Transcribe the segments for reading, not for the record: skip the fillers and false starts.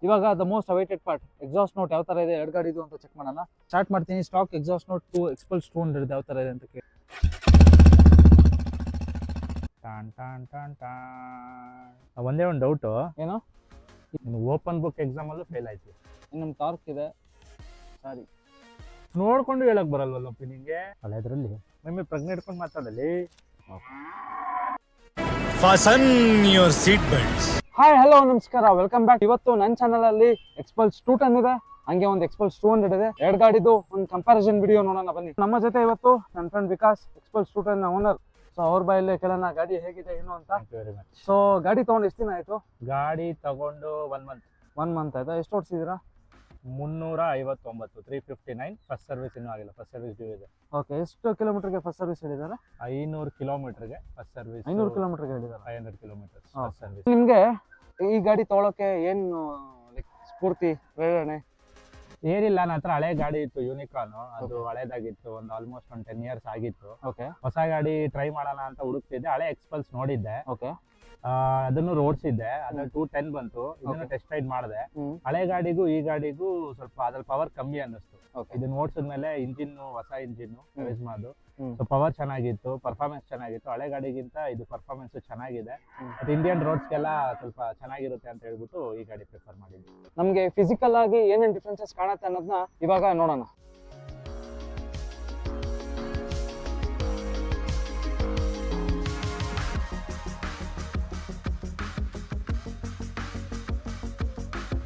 ಇವಾಗ the most awaited part exhaust note ಯಾವ ತರ ಇದೆ ಎರಡು ಗಾಡಿದು ಅಂತ ಚೆಕ್ ಮಾಡೋಣ. ಸ್ಟಾರ್ಟ್ ಮಾಡ್ತೀನಿ. ಸ್ಟಾಕ್ ಎಕ್ಸಾಸ್ಟ್ ನೋಟ್ 2 ಎಕ್ಸ್ಪಲ್ಸ್ 200 ಯಾವ ತರ ಇದೆ ಅಂತ ಕೇಳಿ. ಒಂದೇ ಒಂದು ಡೌಟು, ಏನೋ ಓಪನ್ ಬುಕ್ ಎಕ್ಸಾಮ್ ಅಲ್ಲೂ ಫೇಲ್ ಆಯ್ತು. ಇನ್ನೊಂದು ಟಾರ್ಕ್ ಇದೆ. ಸಾರಿ, ನೋಡ್ಕೊಂಡು ಹೇಳಕ್ ಬರಲ್ವಲ್ಲಪ್ಪ ನಿಂಗೆ. ಹಳೆದ್ರಲ್ಲಿ ನಿಮಗೆ ಪ್ರಜ್ಞೆ ಇಟ್ಕೊಂಡು ಮಾತಾಡಲಿ. Fasten your seat belts. Hi hello ನಮಸ್ಕಾರ, ವೆಲ್ಕಮ್ ಬ್ಯಾಕ್. ಇವತ್ತು ನನ್ನ ಚಾನಲ್ ಅಲ್ಲಿ ಎಕ್ಸ್ಪಲ್ಸ್ 210 ಇದೆ, ಹಂಗೆ ಒಂದು ಎಕ್ಸ್ಪಲ್ಸ್ 200 ಇದೆ. ಎರಡು ಗಾಡಿದು ಒಂದು ಕಂಪ್ಯಾರಿಸನ್ ವಿಡಿಯೋ ನೋಡೋಣ ಬನ್ನಿ. ನಮ್ಮ ಜೊತೆ ಇವತ್ತು ನನ್ನ ಫ್ರೆಂಡ್ ವಿಕಾಸ್, ಎಕ್ಸ್ಪಲ್ಸ್ 210 ಓನರ್. ಸೊ ಅವ್ರ ಬಾಯಲ್ಲಿ ಕೇಳೋಣ ಗಾಡಿ ಹೇಗಿದೆ ಏನು ಅಂತ. Very much. ಸೊ ಗಾಡಿ ತಗೊಂಡು ಎಷ್ಟು ದಿನ ಆಯ್ತು? ಗಾಡಿ ತಗೊಂಡು 1 ಮಂತ್ ಆಯ್ತಾ? ಎಷ್ಟು ಓಡಿಸಿದ್ದೀರಾ? 359, 359. ಫಸ್ಟ್ ಸರ್ವಿಸ್ ಇನ್ನೂ ಆಗಿಲ್ಲ, ಫಸ್ಟ್ ಸರ್ವಿಸ್ ಡ್ಯೂ ಇದೆ. ಓಕೆ, ಎಷ್ಟು ಕಿಲೋಮೀಟರ್ಗೆ ಫಸ್ಟ್ ಸರ್ವಿಸ್ ಹೇಳಿದ್ದಾರೆ? 500 ಕಿಲೋಮೀಟರ್ಗೆ ಫಸ್ಟ್ ಸರ್ವಿಸ್. 500 ಕಿಲೋಮೀಟರ್ಗೆ ಹೇಳಿದ್ದಾರೆ. 500 ಕಿಲೋಮೀಟರ್ ಫಸ್ಟ್ ಸರ್ವಿಸ್. ನಿಮಗೆ ಈ ಗಾಡಿ ತಗೊಳಕ್ಕೆ ಏನು ಸ್ಫೂರ್ತಿ, ಪ್ರೇರಣೆ? ಏನಿಲ್ಲ, ನನ್ನ ಹತ್ರ ಹಳೆ ಗಾಡಿ ಇತ್ತು, ಯೂನಿಕಾನ್. ಅದು ಹಳೇದಾಗಿತ್ತು, ಒಂದು ಆಲ್ಮೋಸ್ಟ್ 10 ಇಯರ್ಸ್ ಆಗಿತ್ತು. ಓಕೆ, ಹೊಸ ಗಾಡಿ ಟ್ರೈ ಮಾಡೋಣ ಅಂತ ಹುಡುಕ್ತಿದ್ದೆ. ಹಳೆ ಎಕ್ಸ್ಪಲ್ಸ್ ನೋಡಿದ್ದೆ, ಓಕೆ. ಅದನ್ನು ರೋಡ್ಸಿದ್ದೆ. ಅದ್ರಲ್ಲಿ 210 ಬಂತು, ಇದನ್ನ ಟೆಸ್ಟ್ ರೈಡ್ ಮಾಡಿದೆ. ಹಳೆ ಗಾಡಿಗೂ ಈ ಗಾಡಿಗೂ ಸ್ವಲ್ಪ ಅದ್ರಲ್ಲಿ ಪವರ್ ಕಮ್ಮಿ ಅನ್ನಿಸ್ತು. ಇದನ್ನ ಓಡಿಸಿದ್ಮೇಲೆ ಇಂಜಿನ್, ಹೊಸ ಇಂಜಿನ್ ವೆಸ್ಮಾದು, ಸೊ ಪವರ್ ಚೆನ್ನಾಗಿತ್ತು, ಪರ್ಫಾರ್ಮೆನ್ಸ್ ಚೆನ್ನಾಗಿತ್ತು. ಹಳೆ ಗಾಡಿಗಿಂತ ಇದು ಪರ್ಫಾರ್ಮೆನ್ಸ್ ಚೆನ್ನಾಗಿದೆ. ಅದು ಇಂಡಿಯನ್ ರೋಡ್ಸ್ಗೆಲ್ಲ ಸ್ವಲ್ಪ ಚೆನ್ನಾಗಿರುತ್ತೆ ಅಂತ ಹೇಳ್ಬಿಟ್ಟು ಈ ಗಾಡಿ ಪ್ರಿಫರ್ ಮಾಡಿದ್ವಿ. ನಮಗೆ ಫಿಸಿಕಲ್ ಆಗಿ ಏನೇನು ಡಿಫ್ರೆನ್ಸಸ್ ಕಾಣುತ್ತೆ ಅನ್ನೋದನ್ನ ಇವಾಗ ನೋಡೋಣ.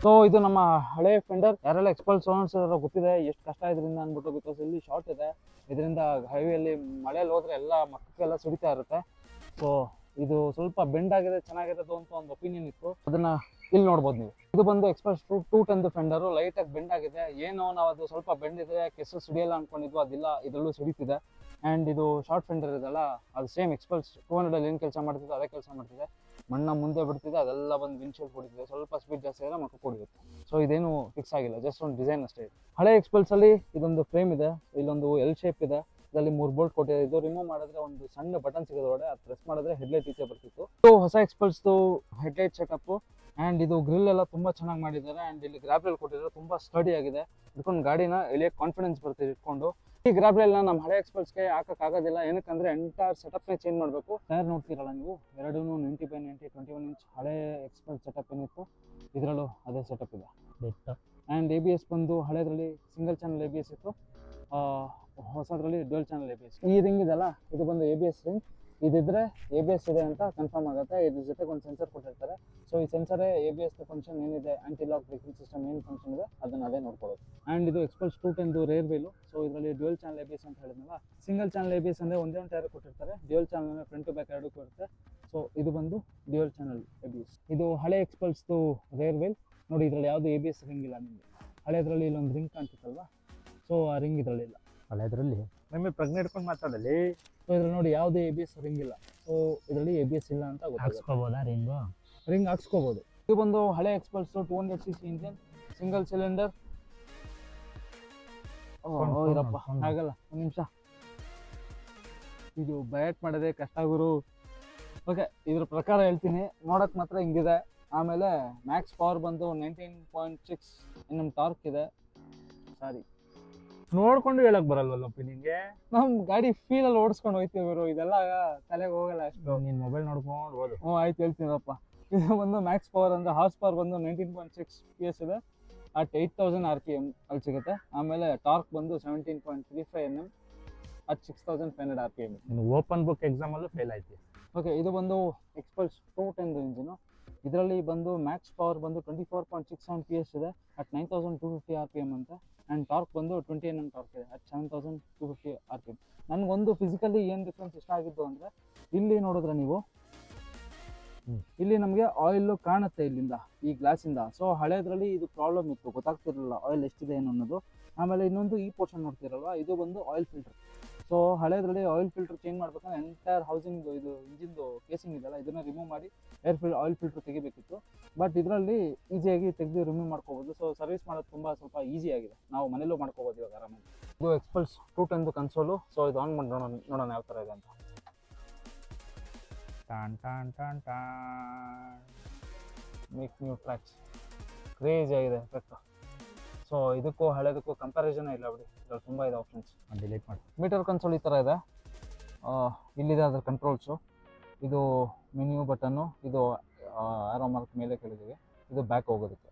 ಸೊ ಇದು ನಮ್ಮ ಹಳೆ ಫೆಂಡರ್. ಯಾರೆಲ್ಲ ಎಕ್ಸ್ಪಲ್ಸ್ ಓನರ್ಸ್ ಗೊತ್ತಿದೆ ಎಷ್ಟು ಕಷ್ಟ ಇದರಿಂದ ಅಂದ್ಬಿಟ್ಟು. ಬಿಕಾಸ್ ಇಲ್ಲಿ ಶಾರ್ಟ್ ಇದೆ, ಇದರಿಂದ ಹೈವೇಲಿ ಮಳೆಯಲ್ಲಿ ಹೋದ್ರೆ ಎಲ್ಲ ಮಕ್ಕಳೆಲ್ಲ ಸುಡಿತಾ ಇರುತ್ತೆ. ಸೊ ಇದು ಸ್ವಲ್ಪ ಬೆಂಡ್ ಆಗಿದೆ, ಚೆನ್ನಾಗಿರೋದು ಅಂತ ಒಂದು ಒಪಿನಿಯನ್ ಇತ್ತು. ಅದನ್ನ ಇಲ್ಲಿ ನೋಡ್ಬೋದು ನೀವು. ಇದು ಬಂದು ಎಕ್ಸ್ಪಲ್ಸ್ 210 ಫೆಂಡರ್. ಲೈಟ್ ಆಗಿ ಬೆಂಡ್ ಆಗಿದೆ. ಏನೋ ನಾವು ಅದು ಸ್ವಲ್ಪ ಬೆಂಡ್ ಇದ್ರೆ ಕೆಸರು ಸಿಡಿಯಲ್ಲ ಅನ್ಕೊಂಡಿದ್ವು, ಅದಿಲ್ಲ, ಇದರಲ್ಲೂ ಸಿಡಿತಿದೆ. ಆ್ಯಂಡ್ ಇದು ಶಾರ್ಟ್ ಫೆಂಡರ್ ಇದೆಲ್ಲ, ಅದು ಸೇಮ್ ಎಕ್ಸ್ಪಲ್ಸ್ 200 ಅಲ್ಲಿ ಏನು ಕೆಲಸ ಮಾಡ್ತಿದೆ ಅದೇ ಕೆಲಸ ಮಾಡ್ತಿದೆ. ಮಣ್ಣ ಮುಂದೆ ಬಿಡ್ತಿದೆ, ಅದೆಲ್ಲ ಬಂದು ವಿಂಡ್ಶೀಲ್ಡ್ ಹೊಡಿತಿದೆ. ಸ್ವಲ್ಪ ಸ್ಪೀಡ್ ಜಾಸ್ತಿ ಆದರೆ ಮಕ್ಕ ಹೊಡಿಯುತ್ತೆ. ಸೊ ಇದೇನು ಫಿಕ್ಸ್ ಆಗಿಲ್ಲ, ಜಸ್ಟ್ ಒಂದು ಡಿಸೈನ್ ಅಷ್ಟೇ ಇದೆ. ಹಳೆ ಎಕ್ಸ್ಪಲ್ಸ್ ಅಲ್ಲಿ ಇದೊಂದು ಫ್ರೇಮ್ ಇದೆ, ಇಲ್ಲೊಂದು ಎಲ್ ಶೇಪ್ ಇದೆ, ಇದರಲ್ಲಿ 3 ಬೋಲ್ಟ್ ಕೊಟ್ಟಿದೆ. ಇದು ರಿಮೂವ್ ಮಾಡಿದ್ರೆ ಒಂದು ಸಣ್ಣ ಬಟನ್ ಸಿಗೋದು ಒಳಗಡೆ, ಅದು ಪ್ರೆಸ್ ಮಾಡಿದ್ರೆ ಹೆಡ್ಲೈಟ್ ಈಚೆ ಬರ್ತಿತ್ತು. ಇದು ಹೊಸ ಎಕ್ಸ್ಪಲ್ಸ್ದು ಹೆಡ್ಲೈಟ್ ಸೆಟಪ್. ಆ್ಯಂಡ್ ಇದು ಗ್ರಿಲ್ ಎಲ್ಲ ತುಂಬಾ ಚೆನ್ನಾಗಿ ಮಾಡಿದ್ದಾರೆ. ಆ್ಯಂಡ್ ಇಲ್ಲಿ ಗ್ರಾಬ್ರೇಲ್ ಕೊಟ್ಟಿದ್ದಾರೆ, ತುಂಬಾ ಸ್ಟಡಿ ಆಗಿದೆ. ಇಟ್ಕೊಂಡು ಗಾಡಿನ ಎಲ್ಲಿಯೇ ಕಾನ್ಫಿಡೆನ್ಸ್ ಬರ್ತಿದೆ ಇಟ್ಕೊಂಡು. ಈ ಗ್ರಾಬ್ರೇಲ್ನ ನಮ್ಮ ಹಳೆ ಎಕ್ಸ್ಪಲ್ಸ್ಗೆ ಹಾಕೋಕ್ಕಾಗೋದಿಲ್ಲ. ಏನಕ್ಕಂದ್ರೆ ಎಂಟೈರ್ ಸೆಟಪ್ನೇ ಚೇಂಜ್ ಮಾಡಬೇಕು. ಟೈರ್ ನೋಡ್ತೀರಲ್ಲ ನೀವು, ಎರಡೂ 90/90 21 ಇಂಚ್ ಹಳೆ ಎಕ್ಸ್ಪಲ್ಸ್ ಸೆಟಪ್ ಏನಿತ್ತು, ಇದರಲ್ಲೂ ಅದೇ ಸೆಟಪ್ ಇದೆ. ಆ್ಯಂಡ್ ABS ಬಂದು ಹಳೆದ್ರಲ್ಲಿ ಸಿಂಗಲ್ ಚಾನಲ್ ABS ಇತ್ತು, ಹೊಸದ್ರಲ್ಲಿ ಡ್ಯುಯಲ್ ಚಾನಲ್ ABS. ಈ ರಿಂಗ್ ಇದೆಲ್ಲ, ಇದು ಬಂದು ABS ರಿಂಗ್. ಇದಿದ್ರೆ ABS ಇದೆ ಅಂತ ಕನ್ಫರ್ಮ್ ಆಗುತ್ತೆ. ಇದ್ರ ಜೊತೆಗೆ ಒಂದು ಸೆನ್ಸರ್ ಕೊಟ್ಟಿರ್ತಾರೆ. ಸೊ ಈ ಸೆನ್ಸರೇ ABS ಫಂಕ್ಷನ್ ಏನಿದೆ, ಆಂಟಿ ಲಾಕ್ ಬ್ರೇಕಿಂಗ್ ಸಿಸ್ಟಮ್ ಏನು ಫಂಕ್ಷನ್ ಇದೆ ಅದನ್ನ ಅದೇ ನೋಡ್ಕೊಳ್ಳೋದು. ಆ್ಯಂಡ್ ಇದು ಎಕ್ಸ್ಪಲ್ಸ್ 210 ರೇರ್ ವೀಲು. ಸೊ ಇದರಲ್ಲಿ ಡ್ಯುಯಲ್ ಚಾನಲ್ ABS ಅಂತ ಹೇಳಿದ್ನಲ್ಲ. ಸಿಂಗಲ್ ಚಾನಲ್ ABS ಅಂದರೆ ಒಂದೇ ಒಂದು ಟೈರ್ ಕೊಟ್ಟಿರ್ತಾರೆ, dual channel front to back ಎರಡೂ ಕೊಡುತ್ತೆ. ಸೊ ಇದು ಬಂದು ಡ್ಯುಯಲ್ ಚಾನಲ್ ABS. ಇದು ಹಳೆ ಎಕ್ಸ್ಪಲ್ಸ್ದು ರೇರ್ ವೀಲ್ ನೋಡಿ. ಇದರಲ್ಲಿ ಯಾವುದು ABS ರಿಂಗ್ ಇಲ್ಲ ನಿಮಗೆ. ಹಳೆದ್ರಲ್ಲಿ ಇಲ್ಲೊಂದು ರಿಂಗ್ ಕಾಣ್ತಿತ್ತಲ್ವಾ, ಸೊ ಆ ರಿಂಗ್ ಇದರಲ್ಲಿ ಇಲ್ಲ. ಹಳೆದ್ರಲ್ಲಿ ನಿಮಗೆ ಪ್ರಜ್ಞೆ ಇಟ್ಕೊಂಡು ಮಾತಾಡಲಿ. ಸೊ ಇದ್ರಲ್ಲಿ ನೋಡಿ ಯಾವುದೇ ABS ರಿಂಗ್ ಇಲ್ಲ. ಸೊ ಇದರಲ್ಲಿ ABS ಇಲ್ಲ ಅಂತ ಹಾಕ್ಸ್ಕೋಬೋದಾ? ರಿಂಗ್ ಹಾಕ್ಸ್ಕೋಬೋದು. ಇದು ಬಂದು ಹಳೆ ಎಕ್ಸ್ಪಲ್ಸ್ 200cc ಇಂಜಿನ್, ಸಿಂಗಲ್ ಸಿಲಿಂಡರ್. ಇರಪ್ಪ ಆಗಲ್ಲ, ಒಂದು ನಿಮಿಷ. ಇದು ಬಯಟ್ ಮಾಡೋದೇ ಕಷ್ಟ ಗುರು. ಓಕೆ, ಇದ್ರ ಪ್ರಕಾರ ಹೇಳ್ತೀನಿ. ನೋಡಕ್ ಮಾತ್ರ ಹಿಂಗಿದೆ. ಆಮೇಲೆ ಮ್ಯಾಕ್ಸ್ ಪವರ್ ಬಂದು 19.6 NM ಟಾರ್ಕ್ ಇದೆ. ಸಾರಿ, ನೋಡ್ಕೊಂಡು ಹೇಳಕ್ ಬರಲ್ವಲ್ಲಪ್ಪ ನಿಂಗೆ. ನಮ್ ಗಾಡಿ ಫೀಲ್ ಅಲ್ಲಿ ಓಡಿಸ್ಕೊಂಡು ಹೋಯ್ತೀವಿ ಗುರು, ಇದೆಲ್ಲ ತಲೆಗೆ ಹೋಗಲ್ಲ ಅಷ್ಟು. ನೀನ್ ಮೊಬೈಲ್ ನೋಡ್ಕೊಂಡು ಹೋದು. ಆಯ್ತು, ಹೇಳ್ತೀನಪ್ಪ. ಇದು ಬಂದು ಮ್ಯಾಕ್ಸ್ ಪವರ್ ಅಂದ್ರೆ ಹಾರ್ಸ್ ಪವರ್ ಬಂದು 19.6 PS ಇದೆ. ಅಟ್ 8000 RPM ಅಲ್ಲಿ ಸಿಗುತ್ತೆ. ಆಮೇಲೆ ಟಾರ್ಕ್ ಬಂದು 17.35 NM at 6500 RPM. Open book exam ಅಲ್ಲೂ ಫೇಲ್ ಆಯ್ತು. ಓಕೆ, ಇದು ಬಂದು ಎಕ್ಸ್ಪಲ್ಸ್ 210 ಇಂಜಿನು. ಇದರಲ್ಲಿ ಬಂದು ಮ್ಯಾಕ್ಸ್ ಪವರ್ ಬಂದು 24.67 PS ಇದೆ ಅಟ್ 9250 RPM ಅಂತ. ಆ್ಯಂಡ್ ಟಾರ್ಕ್ ಬಂದು 20 NM ಟಾರ್ಕ್ ಇದೆ ಅಟ್ 7250 RPM. ನನಗೊಂದು ಫಿಸಿಕಲಿ ಏನು ಡಿಫ್ರೆನ್ಸ್ ಇಷ್ಟ ಆಗಿದ್ದು ಅಂದರೆ, ಇಲ್ಲಿ ನೋಡಿದ್ರೆ ನೀವು, ಇಲ್ಲಿ ನಮಗೆ ಆಯಿಲ್ ಕಾಣುತ್ತೆ ಇಲ್ಲಿಂದ, ಈ ಗ್ಲಾಸಿಂದ. ಸೊ ಹಳೆದ್ರಲ್ಲಿ ಇದು ಪ್ರಾಬ್ಲಮ್ ಇತ್ತು, ಗೊತ್ತಾಗ್ತಿರಲಿಲ್ಲ ಆಯಿಲ್ ಎಷ್ಟಿದೆ ಏನು ಅನ್ನೋದು. ಆಮೇಲೆ ಇನ್ನೊಂದು ಈ ಪೋರ್ಷನ್ ನೋಡ್ತಿರಲ್ವ, ಇದು ಬಂದು ಆಯಿಲ್ ಫಿಲ್ಟರ್. ಸೊ ಹಳೆದ್ರಲ್ಲಿ ಆಯಿಲ್ ಫಿಲ್ಟರ್ ಚೇಂಜ್ ಮಾಡ್ಬೇಕಂದ್ರೆ ಎಂಟೈರ್ ಹೌಸಿಂಗ್ ಇದು ಇಂಜಿನ್ದು ಕೇಸಿಂಗ್ ಇದೆಲ್ಲ, ಇದನ್ನ ರಿಮೂವ್ ಮಾಡಿ ಆಯಿಲ್ ಫಿಲ್ಟರ್ ತೆಗಿಬೇಕಿತ್ತು. ಬಟ್ ಇದರಲ್ಲಿ ಈಸಿಯಾಗಿ ತೆಗೆದು ರಿಮೂವ್ ಮಾಡ್ಕೋಬೋದು. ಸೊ ಸರ್ವಿಸ್ ಮಾಡೋದು ಸ್ವಲ್ಪ ಈಸಿ ಆಗಿದೆ. ನಾವು ಮನೇಲೂ ಮಾಡ್ಕೋಬೋದು ಇವಾಗ ಆರಾಮಾಗಿ. ಇದು ಎಕ್ಸ್ಪಲ್ಸ್ 210 ಕನ್ಸೋಲು. ಸೊ ಇದು ಆನ್ ಮಾಡಿ ನೋಡೋಣ ಯಾವ ಥರ ಇದೆ ಅಂತ. ಟಾನ್ ಟಾನ್ ಟಾನ್ ಟಾನ್. Make new tracks. ಕ್ರೇಜಿ ಆಗಿದೆ ಎಫೆಕ್ಟ್. ಸೊ ಇದಕ್ಕೂ ಹಳೆದಕ್ಕೂ ಕಂಪ್ಯಾರಿಸನ್ ಇಲ್ಲ ಬಿಡಿ, ಇದ್ರಲ್ಲಿ ತುಂಬ ಇದೆ ಆಪ್ಷನ್ಸ್. ಡಿಲೀಟ್ ಮಾಡಿ. ಮೀಟರ್ ಕನ್ಸೋಲ್ ಈ ಥರ ಇದೆ. ಇಲ್ಲಿದೆ ಅದರ ಕಂಟ್ರೋಲ್ಸು. ಇದು ಮೆನ್ಯೂ ಬಟನ್ನು, ಇದು ಆರೋ ಮಾರ್ಕ್ ಮೇಲೆ ಕೆಳಗೆ, ಇದು ಬ್ಯಾಕ್ ಹೋಗೋದಕ್ಕೆ.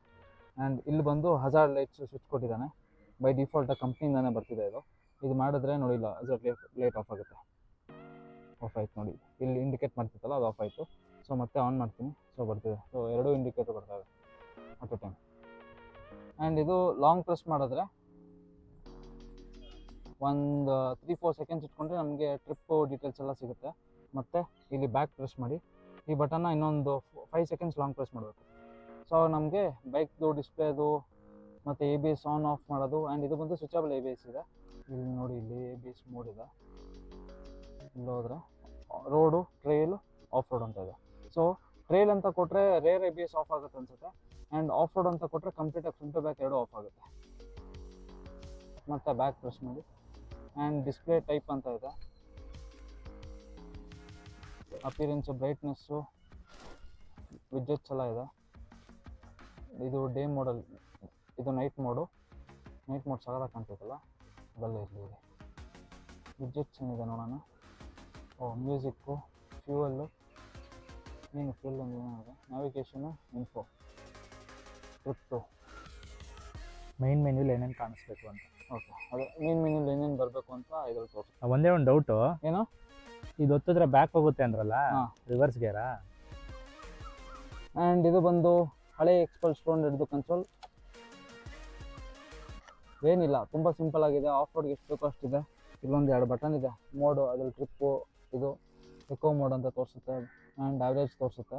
ಆ್ಯಂಡ್ ಇಲ್ಲಿ ಬಂದು ಹಜಾರ್ಡ್ ಲೈಟ್ಸ್ ಸ್ವಿಚ್ ಕೊಟ್ಟಿದ್ದಾನೆ. ಬೈ ಡಿಫಾಲ್ಟ್ ಕಂಪ್ನಿಯಿಂದಾನೇ ಬರ್ತಿದೆ ಇದು. ಇದು ಮಾಡಿದ್ರೆ ನೋಡಿಲ್ಲ ಹಜಾರ್ಡ್ ಲೈಟ್ ಆಫ್ ಆಗುತ್ತೆ. ಆಫ್ ಆಯ್ತು ನೋಡಿ, ಇಲ್ಲಿ ಇಂಡಿಕೇಟ್ ಮಾಡ್ತಿತ್ತಲ್ಲ ಅದು ಆಫ್ ಆಯಿತು. ಸೊ ಮತ್ತೆ ಆನ್ ಮಾಡ್ತೀನಿ, ಸೊ ಬರ್ತಿದೆ. ಸೊ ಎರಡೂ ಇಂಡಿಕೇಟರ್ ಬರ್ತಾವೆ ಅಟ್ ಎ ಟೈಮ್. ಆ್ಯಂಡ್ ಇದು ಲಾಂಗ್ ಪ್ರೆಸ್ ಮಾಡಿದ್ರೆ ಒಂದು 3-4 ಸೆಕೆಂಡ್ಸ್ ಇಟ್ಕೊಂಡ್ರೆ ನಮಗೆ ಟ್ರಿಪ್ಪು ಡೀಟೇಲ್ಸ್ ಎಲ್ಲ ಸಿಗುತ್ತೆ. ಮತ್ತು ಇಲ್ಲಿ ಬ್ಯಾಕ್ ಪ್ರೆಸ್ ಮಾಡಿ ಈ ಬಟನ್ನ ಇನ್ನೊಂದು 5 ಸೆಕೆಂಡ್ಸ್ ಲಾಂಗ್ ಪ್ರೆಸ್ ಮಾಡಬೇಕು. ಸೊ ನಮಗೆ ಬೈಕ್ದು ಡಿಸ್ಪ್ಲೇದು ಮತ್ತು ABS ಆನ್ ಆಫ್ ಮಾಡೋದು. ಆ್ಯಂಡ್ ಇದು ಬಂದು ಸ್ವಿಚಬಲ್ ABS ಇದೆ. ಇಲ್ಲಿ ನೋಡಿ, ಇಲ್ಲಿ ABS ಮೋಡ್ ಇದೆ. ಇಲ್ಲಿ ಹೋದರೆ ರೋಡು, ಟ್ರೈಲು, ಆಫ್ ರೋಡ್ ಅಂತ ಇದೆ. ಸೊ ಟ್ರೈಲ್ ಅಂತ ಕೊಟ್ಟರೆ ರೇರ್ ABS ಆಫ್ ಆಗುತ್ತೆ ಅನ್ಸುತ್ತೆ. ಆ್ಯಂಡ್ ಆಫ್ ರೋಡ್ ಅಂತ ಕೊಟ್ಟರೆ ಕಂಪ್ಲೀಟಾಗಿ ಫ್ರಂಟ್ ಟು ಬ್ಯಾಕ್ ಎರಡೂ ಆಫ್ ಆಗುತ್ತೆ. ಮತ್ತು ಬ್ಯಾಕ್ ಪ್ರೆಸ್ ಮಾಡಿ. ಆ್ಯಂಡ್ ಡಿಸ್ಪ್ಲೇ ಟೈಪ್ ಅಂತ ಇದೆ. ಅಪಿಯರೆನ್ಸು, ಬ್ರೈಟ್ನೆಸ್ಸು, ವಿಡ್ಜೆಟ್ಸ್ ಎಲ್ಲ ಇದೆ. ಇದು ಡೇ ಮೋಡಲ್ಲಿ, ಇದು ನೈಟ್ ಮೋಡು. ನೈಟ್ ಮೋಡ್ ಸಗದಾಗಿ ಕಾಣ್ತೈತಲ್ಲ, ಅದಲ್ಲೇ ಇರಲಿ. ವಿಡ್ಜೆಟ್ಸ್ ಏನಿದೆ ನೋಡೋಣ. ಮ್ಯೂಸಿಕ್ಕು, ಫ್ಯೂಯಲ್ಲು, ಏನು ಫ್ಯೂಲ್ ಒಂದು ಏನಾಗಿದೆ, ನ್ಯಾವಿಗೇಷನು, ಇನ್ಫೋ, ಟ್ರಿಪ್ಪು, ಮೈನ್ ಮೆನ್ಯೂಲಿ ಏನೇನು ಕಾಣಿಸ್ಬೇಕು ಅಂತ. ಓಕೆ, ಅದೇ ಮೇನ್ ಮೆನ್ಯೂಲಿ ಏನೇನು ಬರಬೇಕು ಅಂತ ಇದ್ರಲ್ಲಿ ತೋರಿಸಿ. ಒಂದೇ ಒಂದು ಡೌಟು, ಏನು ಇದು ಹೊತ್ತಿದ್ರೆ ಬ್ಯಾಕ್ ಹೋಗುತ್ತೆ ಅಂದ್ರಲ್ಲ, ರಿವರ್ಸ್ ಗೇರಾ? ಆ್ಯಂಡ್ ಇದು ಬಂದು ಹಳೆ ಎಕ್ಸ್ಪಲ್ಸ್ 200 ಕನ್ಸೋಲ್. ಏನಿಲ್ಲ, ತುಂಬ ಸಿಂಪಲ್ ಆಗಿದೆ. ಆಫ್ ರೋಡ್ಗೆ ಎಷ್ಟು ಬೇಕೋ ಅಷ್ಟಿದೆ. ಇಲ್ಲೊಂದು 2 ಬಟನ್ ಇದೆ. ಮೋಡು, ಅದ್ರಲ್ಲಿ ಟ್ರಿಪ್ಪು, ಇದು ಎಕೋ ಮೋಡ್ ಅಂತ ತೋರಿಸುತ್ತೆ. ಆ್ಯಂಡ್ ಆವ್ರೇಜ್ ತೋರಿಸುತ್ತೆ.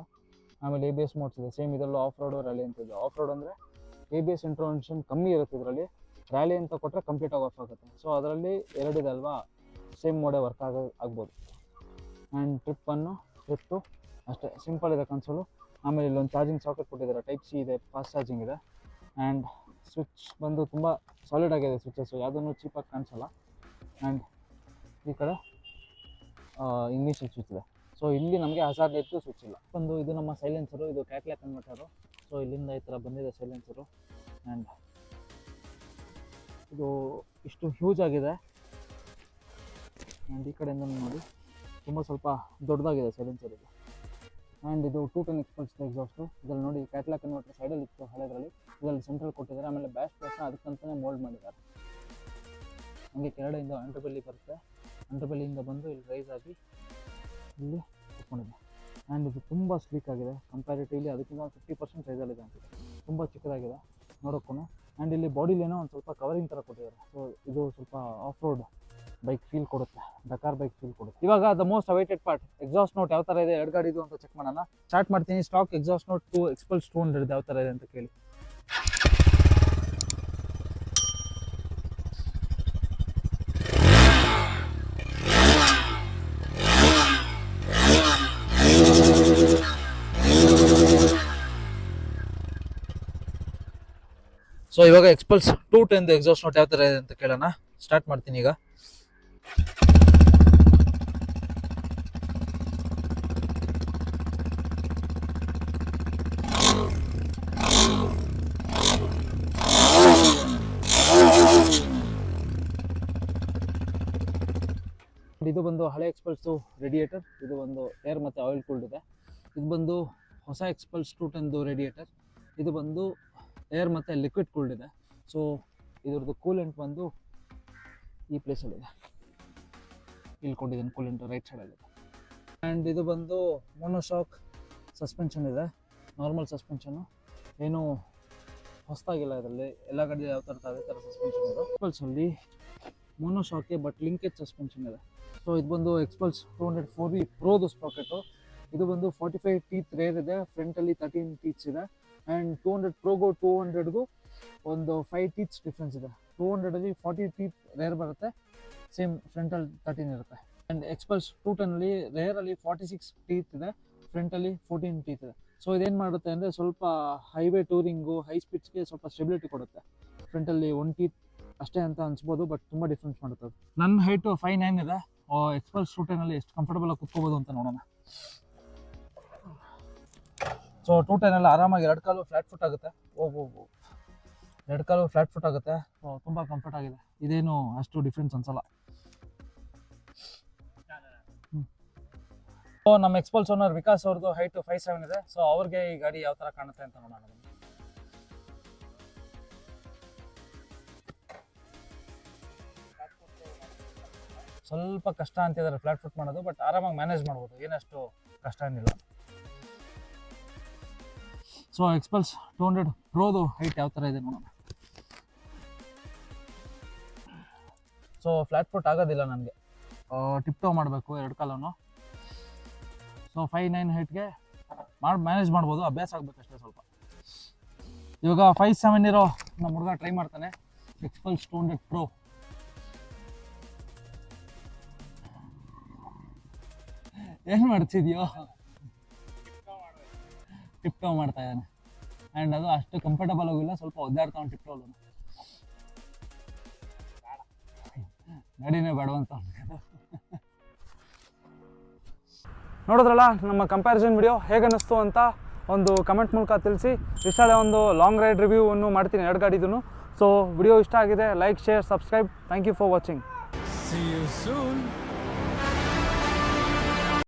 ಆಮೇಲೆ ABS ಮೋಡ್ಸ್ ಇದೆ ಸೇಮ್ ಇದರಲ್ಲೂ. ಆಫ್ ರೋಡು, ರ್ಯಾಲಿ ಅಂತ ಇದೆ. ಆಫ್ ರೋಡ್ ಅಂದರೆ ABS ಇಂಟ್ರೊಡಕ್ಷನ್ ಕಮ್ಮಿ ಇರುತ್ತೆ ಇದರಲ್ಲಿ. ರ್ಯಾಲಿ ಅಂತ ಕೊಟ್ಟರೆ ಕಂಪ್ಲೀಟಾಗಿ ಆಫ್ ಆಗುತ್ತೆ. ಸೊ ಅದರಲ್ಲಿ 2 ಇದೆ ಅಲ್ವಾ, ಸೇಮ್ ಮೋಡೇ ವರ್ಕ್ ಆಗ್ಬೋದು. ಆ್ಯಂಡ್ ಟ್ರಿಪ್ಪು ಅಷ್ಟೇ ಸಿಂಪಲ್ ಇದೆ ಕನ್ಸೋಲು. ಆಮೇಲೆ ಇಲ್ಲೊಂದು ಚಾರ್ಜಿಂಗ್ ಸಾಕೆಟ್ ಕೊಟ್ಟಿದ್ದಾರೆ, ಟೈಪ್ C ಇದೆ, ಫಾಸ್ಟ್ ಚಾರ್ಜಿಂಗ್ ಇದೆ. ಆ್ಯಂಡ್ ಸ್ವಿಚ್ ಬಂದು ತುಂಬ ಸಾಲಿಡ್ ಆಗಿದೆ ಸ್ವಿಚಸ್ಸು, ಯಾವುದೂ ಚೀಪಾಗಿ ಕಾಣಿಸಲ್ಲ. ಆ್ಯಂಡ್ ಈ ಕಡೆ ಇಂಗ್ಲೀಷಲ್ಲಿ ಸ್ವಿಚ್ ಇದೆ. ಸೊ ಇಲ್ಲಿ ನಮಗೆ ಹಜಾರ್ಡ್ ಲೈಟ್ದು ಸ್ವಿಚ್ ಇಲ್ಲ. ಒಂದು ಇದು ನಮ್ಮ ಸೈಲೆನ್ಸರು, ಇದು ಕ್ಯಾಟ್ಲ್ಯಾಕ್ ಕನ್ವರ್ಟರು. ಸೊ ಇಲ್ಲಿಂದ ಈ ಥರ ಬಂದಿದೆ ಸೈಲೆನ್ಸರು. ಆ್ಯಂಡ್ ಇದು ಇಷ್ಟು ಹ್ಯೂಜ್ ಆಗಿದೆ. ಆ್ಯಂಡ್ ಈ ಕಡೆಯಿಂದ ನೋಡಿ, ತುಂಬ ಸ್ವಲ್ಪ ದೊಡ್ಡದಾಗಿದೆ ಸೈಲೆನ್ಸರ್ ಇದು. ಆ್ಯಂಡ್ ಇದು 210 ಎಕ್ಸ್ಪಲ್ಸ್ ಎಕ್ಸಾಸ್ಟು. ಇದರಲ್ಲಿ ನೋಡಿ ಕ್ಯಾಟ್ಲ್ಯಾಕ್ ಕನ್ವರ್ಟರ್ ಸೈಡಲ್ಲಿ ಇತ್ತು ಹಳೆದರಲ್ಲಿ, ಇದರಲ್ಲಿ ಸೆಂಟ್ರಲ್ ಕೊಟ್ಟಿದ್ದಾರೆ. ಆಮೇಲೆ ಬ್ಯಾಶ್ ಪ್ಲೇಸ್ನ ಅದಕ್ಕಂತಲೇ ಮೋಲ್ಡ್ ಮಾಡಿದ್ದಾರೆ. ಹಂಗೆ ಕೆಳಗಡೆಯಿಂದ ಅಂಡರ್ಬೆಲ್ಲಿ ಬರುತ್ತೆ. ಅಂಡರ್ಬೆಲ್ಲಿಯಿಂದ ಬಂದು ಇಲ್ಲಿ ರೈಸ್ ಆಗಿ ಇಲ್ಲಿ ಕುತ್ಕೊಂಡಿದೆ. ಆ್ಯಂಡ್ ಇದು ತುಂಬ ಸ್ಲೀಕ್ ಆಗಿದೆ ಕಂಪ್ಯಾರಿಟಿವ್ಲಿ, ಅದಕ್ಕಿಂತ 50% ಸೈಜಲ್ಲಿದೆ ಅನ್ಸುತ್ತೆ. ತುಂಬ ಚಿಕ್ಕದಾಗಿದೆ ನೋಡೋಕ್ಕೂ. ಆ್ಯಂಡ್ ಇಲ್ಲಿ ಬಾಡಿಲೇನೋ ಒಂದು ಸ್ವಲ್ಪ ಕವರಿಂಗ್ ಥರ ಕೊಟ್ಟಿದ್ದಾರೆ. ಸೊ ಇದು ಸ್ವಲ್ಪ ಆಫ್ ರೋಡ್ ಬೈಕ್ ಫೀಲ್ ಕೊಡುತ್ತೆ, ಡಕಾರ್ ಬೈಕ್ ಫೀಲ್ ಕೊಡುತ್ತೆ. ಇವಾಗ the most awaited part, exhaust note ಯಾವ ಥರ ಇದೆ ಎರಡು ಗಾಡಿದು ಅಂತ ಚೆಕ್ ಮಾಡೋಣ. ಸ್ಟಾರ್ಟ್ ಮಾಡ್ತೀನಿ. ಸ್ಟಾಕ್ ಎಕ್ಸಾಸ್ಟ್ ನೋಟ್ 2 ಎಕ್ಸ್ಪಲ್ಸ್ 200 ಯಾವ ಥರ ಇದೆ ಅಂತ ಕೇಳಿ. ಸೊ ಇವಾಗ ಎಕ್ಸ್ಪಲ್ಸ್ 210 ಎಕ್ಸಾಸ್ಟ್ ನೋಟ್ ಯಾವ ಥರ ಇದೆ ಅಂತ ಕೇಳೋಣ. ಸ್ಟಾರ್ಟ್ ಮಾಡ್ತೀನಿ ಈಗ. ಇದು ಬಂದು ಹಳೆ ಎಕ್ಸ್ಪಲ್ಸು ರೇಡಿಯೇಟರ್. ಇದು ಒಂದು ಏರ್ ಮತ್ತು ಆಯಿಲ್ ಕೂಲ್ಡ್ ಇದೆ. ಇದು ಬಂದು ಹೊಸ ಎಕ್ಸ್ಪಲ್ಸ್ 210 ರೇಡಿಯೇಟರ್. ಇದು ಬಂದು ಏರ್ ಮತ್ತು ಲಿಕ್ವಿಡ್ ಕೂಲ್ಡ್ ಇದೆ. ಸೊ ಇದ್ರದ್ದು ಕೂಲೆಂಟ್ ಬಂದು ಈ ಪ್ಲೇಸಲ್ಲಿದೆ, ಇಲ್ಲಿ ಕೊಟ್ಟಿದ್ದೀನಿ ಕೂಲೆಂಟ್ ರೈಟ್ ಸೈಡಲ್ಲಿದೆ. ಆ್ಯಂಡ್ ಇದು ಬಂದು ಮೋನೋಶಾಕ್ ಸಸ್ಪೆನ್ಷನ್ ಇದೆ, ನಾರ್ಮಲ್ ಸಸ್ಪೆನ್ಷನು, ಏನೂ ಹೊಸದಾಗಿಲ್ಲ ಇದರಲ್ಲಿ. ಎಲ್ಲ ಗಾಡಿ ಯಾವ ಥರ ಅದೇ ಥರ ಸಸ್ಪೆನ್ಷನ್ ಇದೆ. ಎಕ್ಸ್ಪಲ್ಸಲ್ಲಿ ಮೋನೋಶಾಕೆ ಬಟ್ ಲಿಂಕೇಜ್ ಸಸ್ಪೆನ್ಷನ್ ಇದೆ. ಸೊ ಇದು ಬಂದು ಎಕ್ಸ್ಪಲ್ಸ್ 200 4V ಪ್ರೋದು ಸ್ಪಾಕೆಟು. ಇದು ಬಂದು 45 ಟೀತ್ ರೇರ್ ಇದೆ, ಫ್ರಂಟಲ್ಲಿ 13 ಟೀತ್ಸ್ ಇದೆ. ಆ್ಯಂಡ್ 200 ಪ್ರೋಗೂ 200ಗೂ ಒಂದು 5 ಟೀತ್ಸ್ ಡಿಫ್ರೆನ್ಸ್ ಇದೆ. 200ಅಲ್ಲಿ 40 ಟೀತ್ ರೇರ್ ಬರುತ್ತೆ, ಸೇಮ್ ಫ್ರಂಟಲ್ಲಿ 13 ಇರುತ್ತೆ. ಆ್ಯಂಡ್ ಎಕ್ಸ್ಪಲ್ಸ್ 210ಅಲ್ಲಿ ರೇರಲ್ಲಿ 46 ಟೀತ್ ಇದೆ, ಫ್ರಂಟಲ್ಲಿ 14 ಟೀತ್ ಇದೆ. ಸೊ ಇದೇನು ಮಾಡುತ್ತೆ ಅಂದರೆ ಸ್ವಲ್ಪ ಹೈವೇ ಟೂರಿಂಗು, ಹೈ ಸ್ಪೀಡ್ಸ್ಗೆ ಸ್ವಲ್ಪ ಸ್ಟೆಬಿಲಿಟಿ ಕೊಡುತ್ತೆ. ಫ್ರಂಟಲ್ಲಿ 1 ಟೀತ್ ಅಷ್ಟೇ ಅಂತ ಅನ್ಸ್ಬೋದು, ಬಟ್ ತುಂಬ ಡಿಫ್ರೆನ್ಸ್ ಮಾಡುತ್ತೆ. ನನ್ನ ಹೈಟು 5'9" ಇದೆ. ಎಕ್ಸ್ಪಲ್ಸ್ 210ಅಲ್ಲಿ ಎಷ್ಟು ಕಂಫರ್ಟಬಲ್ ಆಗಿ ಕುತ್ಕೋಬೋದು ಅಂತ ನೋಡೋಣ. ಸೊ 210 ಎಲ್ಲ ಆರಾಮಾಗಿ 2 ಕಾಲು ಫ್ಲಾಟ್ ಫುಟ್ ಆಗುತ್ತೆ. ಓಹೋ 2 ಕಾಲು ಫ್ಲಾಟ್ ಫುಟ್ ಆಗುತ್ತೆ. ಸೊ ತುಂಬ ಕಂಫರ್ಟ್ ಆಗಿದೆ, ಇದೇನು ಅಷ್ಟು ಡಿಫ್ರೆನ್ಸ್ ಅನ್ಸಲ್ಲ. ಸೊ ನಮ್ಮ ಎಕ್ಸ್ಪಲ್ಸ್ ಓನರ್ ವಿಕಾಸ್ ಅವ್ರದ್ದು ಹೈಟ್ 5'7" ಇದೆ. ಸೊ ಅವ್ರಿಗೆ ಈ ಗಾಡಿ ಯಾವ ಥರ ಕಾಣುತ್ತೆ ಅಂತ ನೋಡೋಣ. ಸ್ವಲ್ಪ ಕಷ್ಟ ಅಂತಿದ್ದಾರೆ ಫ್ಲಾಟ್ ಫುಟ್ ಮಾಡೋದು, ಬಟ್ ಆರಾಮಾಗಿ ಮ್ಯಾನೇಜ್ ಮಾಡ್ಬೋದು, ಏನಷ್ಟು ಕಷ್ಟ ಏನಿಲ್ಲ. ಸೊ ಎಕ್ಸ್ಪಲ್ಸ್ 200 ಪ್ರೋದು ಹೈಟ್ ಯಾವ ಥರ ಇದೆ ನೋಡೋಣ. ಸೊ ಫ್ಲಾಟ್ ಫುಟ್ ಆಗೋದಿಲ್ಲ ನನಗೆ, ಟಿಪ್ ಟೋ ಮಾಡಬೇಕು 2 ಕಾಲನ್ನು. ಸೊ 5'9" ಹೈಟ್ಗೆ ಮ್ಯಾನೇಜ್ ಮಾಡ್ಬೋದು, ಅಭ್ಯಾಸ ಆಗಬೇಕಷ್ಟೇ ಸ್ವಲ್ಪ. ಇವಾಗ 5'7" ಇರೋ ನಮ್ಮ ಹುಡುಗ ಟ್ರೈ ಮಾಡ್ತಾನೆ ಎಕ್ಸ್ಪಲ್ಸ್ 200 ಪ್ರೋ. ಏನು ಮಾಡ್ತಿದ್ಯೋ? ಟಿಪ್ ಟೋ ಮಾಡ್ತಾ ಇದ್ದಾನೆ, ಆ್ಯಂಡ್ ಅದು ಅಷ್ಟು ಕಂಫರ್ಟಬಲ್ ಆಗಿಲ್ಲ, ಸ್ವಲ್ಪ ಒದ್ದಾಡ್ತಾವೆ ಟಿಪ್ ಟೋಲು. ಗಾಡಿನೇ ಬೇಡವಂತ. ನೋಡಿದ್ರಲ್ಲ ನಮ್ಮ ಕಂಪ್ಯಾರಿಸನ್ ವಿಡಿಯೋ ಹೇಗನ್ನಿಸ್ತು ಅಂತ ಒಂದು ಕಮೆಂಟ್ ಮೂಲಕ ತಿಳಿಸಿ. ಇಷ್ಟೇ ಒಂದು ಲಾಂಗ್ ರೈಡ್ ರಿವ್ಯೂವನ್ನು ಮಾಡ್ತೀನಿ 2 ಗಾಡಿದೂ. ಸೊ ವಿಡಿಯೋ ಇಷ್ಟ ಆಗಿದೆ, like, share, subscribe. Thank you for watching. See you soon.